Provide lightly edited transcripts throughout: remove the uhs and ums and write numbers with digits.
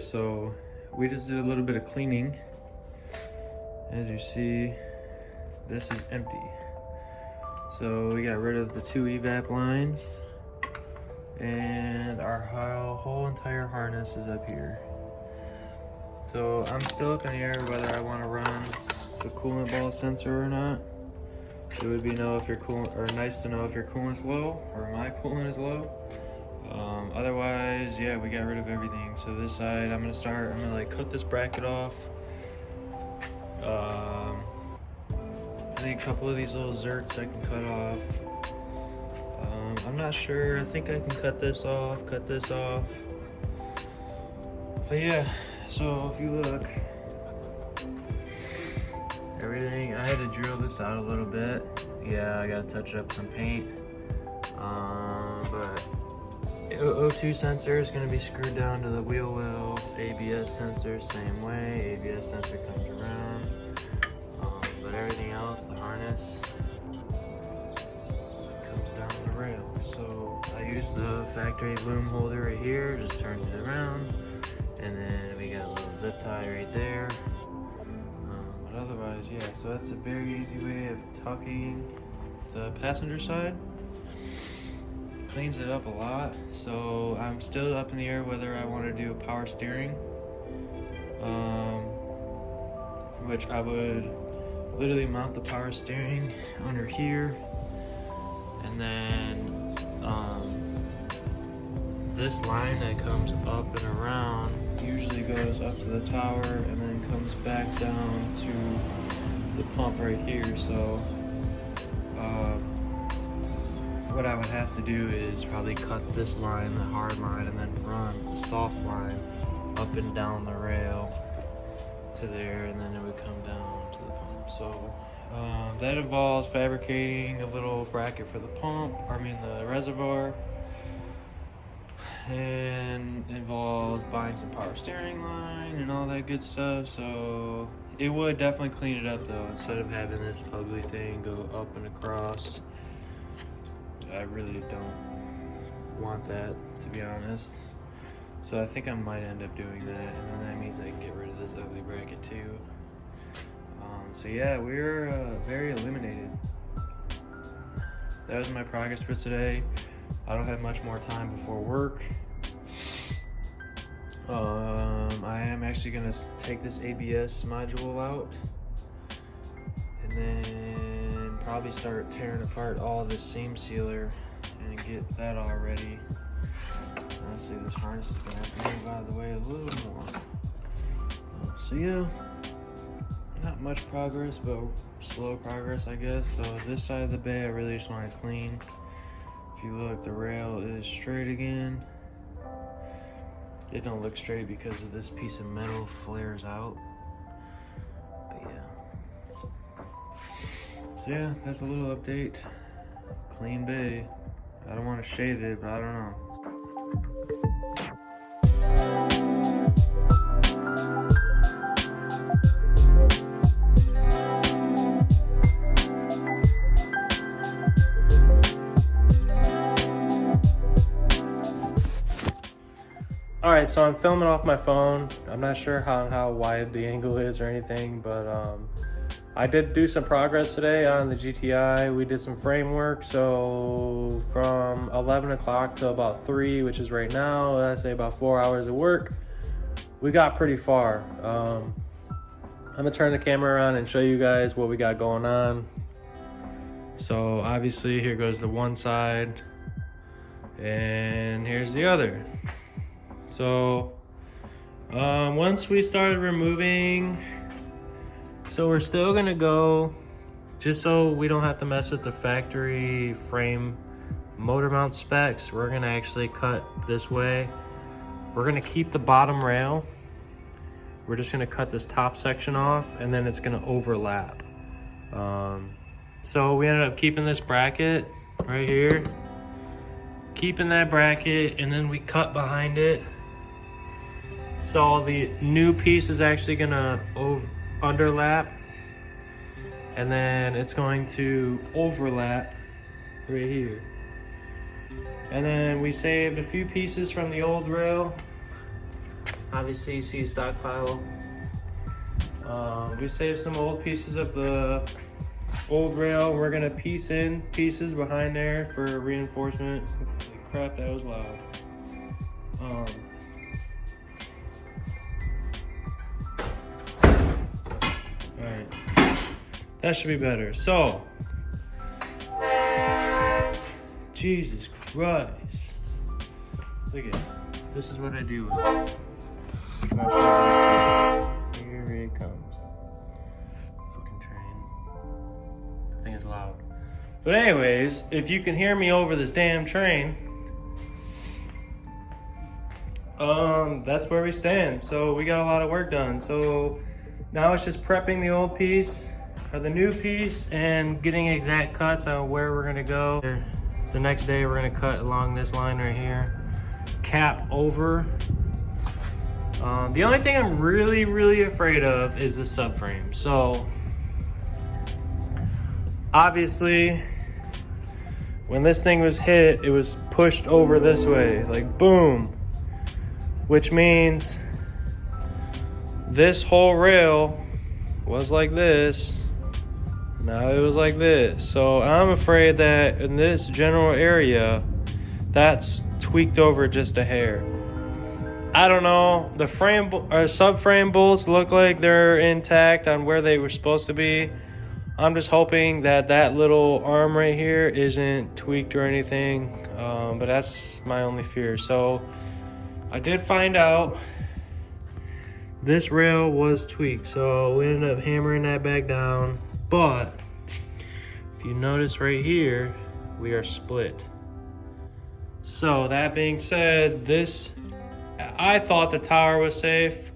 Alright, so we just did a little bit of cleaning. As you see, this is empty. So we got rid of the 2 evap lines, and our whole entire harness is up here. So I'm still up in the air whether I want to run the coolant ball sensor or not. It would be nice to know if your coolant's low or my coolant is low. Otherwise, yeah, we got rid of everything. So this side, I'm gonna like cut this bracket off. I think a couple of these little zerks I can cut off. I'm not sure, I think I can cut this off. But yeah, so if you look, everything, I had to drill this out a little bit. Yeah, I gotta touch up some paint. But O2 sensor is going to be screwed down to the wheel well. ABS sensor, same way. ABS sensor comes around. But everything else, the harness, comes down the rail. So I used the factory loom holder right here, just turned it around. And then we got a little zip tie right there. But otherwise, yeah, so that's a very easy way of tucking the passenger side. Cleans it up a lot. So I'm still up in the air whether I want to do power steering, which I would literally mount the power steering under here, and then this line that comes up and around usually goes up to the tower and then comes back down to the pump right here. So what I would have to do is probably cut this line, the hard line, and then run the soft line up and down the rail to there, and then it would come down to the pump. So that involves fabricating a little bracket for the the reservoir, and involves buying some power steering line and all that good stuff. So it would definitely clean it up though, instead of having this ugly thing go up and across. I really don't want that, to be honest. So I think I might end up doing that, and then that means I can get rid of this ugly bracket too. So yeah, we're very eliminated. That was my progress for today. I don't have much more time before work. I am actually gonna take this ABS module out, and then probably start tearing apart all this seam sealer and get that all ready. Honestly, this harness is gonna have to move out of the way a little more. So yeah, not much progress, but slow progress, I guess. So this side of the bay, I really just want to clean. If you look, the rail is straight again. It don't look straight because of this piece of metal flares out. But yeah. So yeah, that's a little update. Clean bay. I don't want to shave it, but I don't know. All right, so I'm filming off my phone. I'm not sure how wide the angle is or anything, but I did do some progress today on the GTI. We did some frame work. So from 11 o'clock to about 3, which is right now, I say about 4 hours of work, we got pretty far. I'm gonna turn the camera around and show you guys what we got going on. So obviously here goes the one side, and here's the other. So once we started removing, so we're still gonna go, just so we don't have to mess with the factory frame motor mount specs, we're gonna actually cut this way. We're gonna keep the bottom rail. We're just gonna cut this top section off, and then it's gonna overlap. So we ended up keeping this bracket right here, keeping that bracket, and then we cut behind it. So the new piece is actually gonna underlap, and then it's going to overlap right here. And then we saved a few pieces from the old rail. Obviously, you see stockpile. We saved some old pieces of the old rail. We're gonna piece in pieces behind there for reinforcement. Holy crap, that was loud. Alright, that should be better. So, Jesus Christ. Look at it. This is what I do with it. Here it comes. Fucking train. That thing is loud. But anyways, if you can hear me over this damn train, that's where we stand. So we got a lot of work done. So now it's just prepping the old piece or the new piece and getting exact cuts on where we're gonna go. The next day we're gonna cut along this line right here, cap over. The only thing I'm really afraid of is the subframe. So obviously when this thing was hit, it was pushed over this way, like boom, which means this whole rail was like this. Now it was like this. So I'm afraid that in this general area, that's tweaked over just a hair. I don't know. The frame or subframe bolts look like they're intact on where they were supposed to be. I'm just hoping that that little arm right here isn't tweaked or anything. But that's my only fear. So I did find out this rail was tweaked. So we ended up hammering that back down. But if you notice right here, we are split. So that being said, I thought the tower was safe.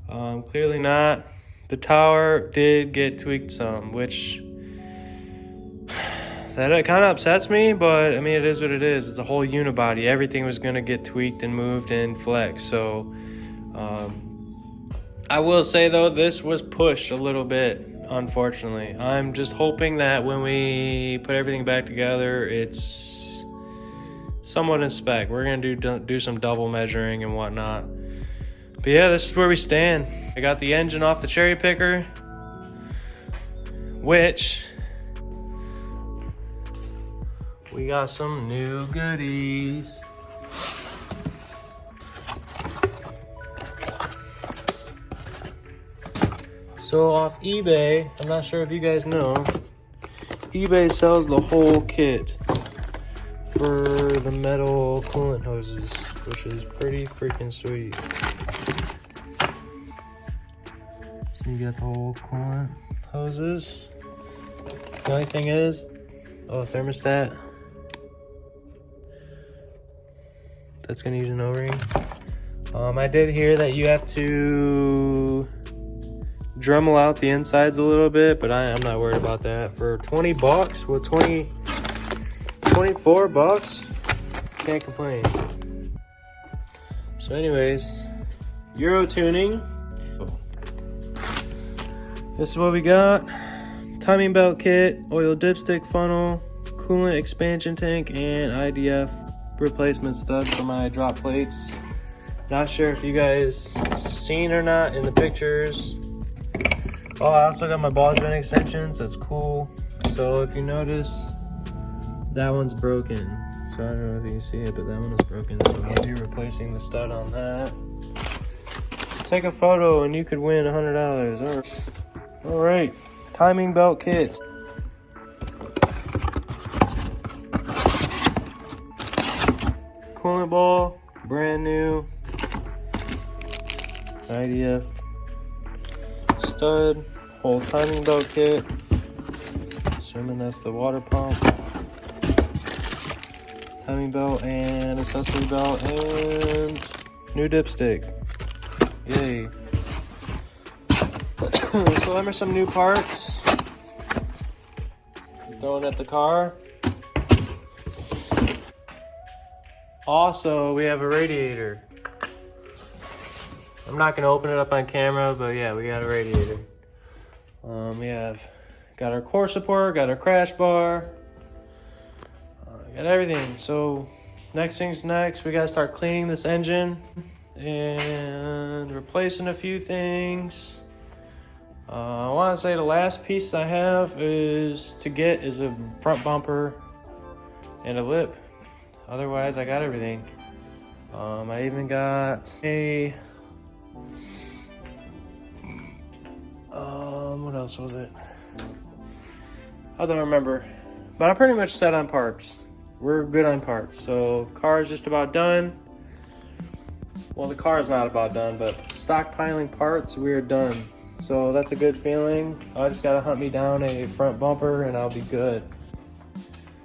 Clearly not. The tower did get tweaked some, which that kind of upsets me, but I mean, it is what it is. It's a whole unibody. Everything was gonna get tweaked and moved and flexed. So I will say though, this was pushed a little bit, unfortunately. I'm just hoping that when we put everything back together, it's somewhat in spec. We're gonna do some double measuring and whatnot. But yeah, this is where we stand. I got the engine off the cherry picker, which we got some new goodies. So off eBay, I'm not sure if you guys know, eBay sells the whole kit for the metal coolant hoses, which is pretty freaking sweet. So you got the whole coolant hoses. The only thing is, thermostat. That's gonna use an O-ring. I did hear that you have to Dremel out the insides a little bit, but I'm not worried about that. For 20 bucks, well 24 bucks, can't complain. So anyways, Euro tuning. This is what we got. Timing belt kit, oil dipstick funnel, coolant expansion tank, and IDF replacement stud for my drop plates. Not sure if you guys seen or not in the pictures. Oh, I also got my ball joint extensions. That's cool. So if you notice, that one's broken. So I don't know if you can see it, but that one is broken. So I'll be replacing the stud on that. Take a photo and you could win $100. All right, timing belt kit. Coolant ball, brand new. IDF stud, whole timing belt kit. Assuming that's the water pump. Timing belt and accessory belt and new dipstick. Yay. So them are some new parts. Throwing at the car. Also, we have a radiator. I'm not gonna open it up on camera, but yeah, we got a radiator. We got our core support, got our crash bar, got everything. So next thing's next, we gotta start cleaning this engine. and replacing a few things. I want to say the last piece I have is a front bumper and a lip. Otherwise, I got everything. I even got a what else was it? I don't remember, but I'm pretty much set on parts. We're good on parts, so car is just about done. Well, the car is not about done, but stockpiling parts, we're done. So that's a good feeling. I just gotta hunt me down a front bumper and I'll be good.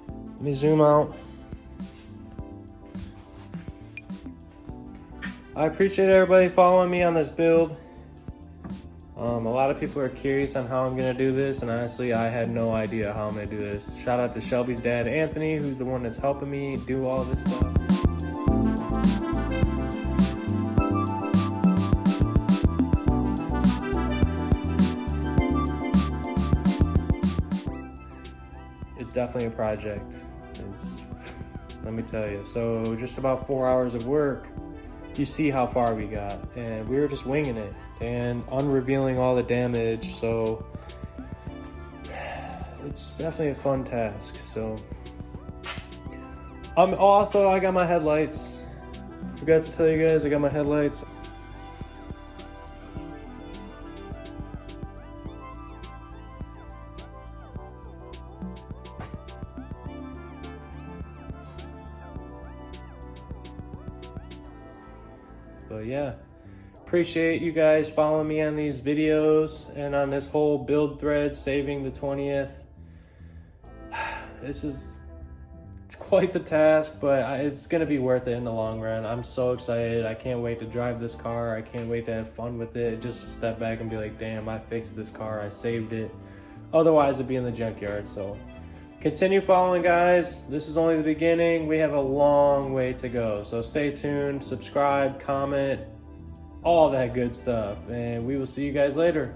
Let me zoom out. I appreciate everybody following me on this build. A lot of people are curious on how I'm gonna do this, and honestly, I had no idea how I'm gonna do this. Shout out to Shelby's dad, Anthony, who's the one that's helping me do all this stuff. It's definitely a project. Let me tell you. So just about 4 hours of work, you see how far we got, and we were just winging it and unrevealing all the damage. So it's definitely a fun task. So also, I got my headlights. Forgot to tell you guys, I got my headlights. But yeah, appreciate you guys following me on these videos and on this whole build thread, saving the 20th. It's quite the task, but it's gonna be worth it in the long run. I'm so excited. I can't wait to drive this car. I can't wait to have fun with it. Just step back and be like, damn, I fixed this car. I saved it. Otherwise, it'd be in the junkyard. So continue following, guys. This is only the beginning. We have a long way to go. So stay tuned, subscribe, comment, all that good stuff. And we will see you guys later.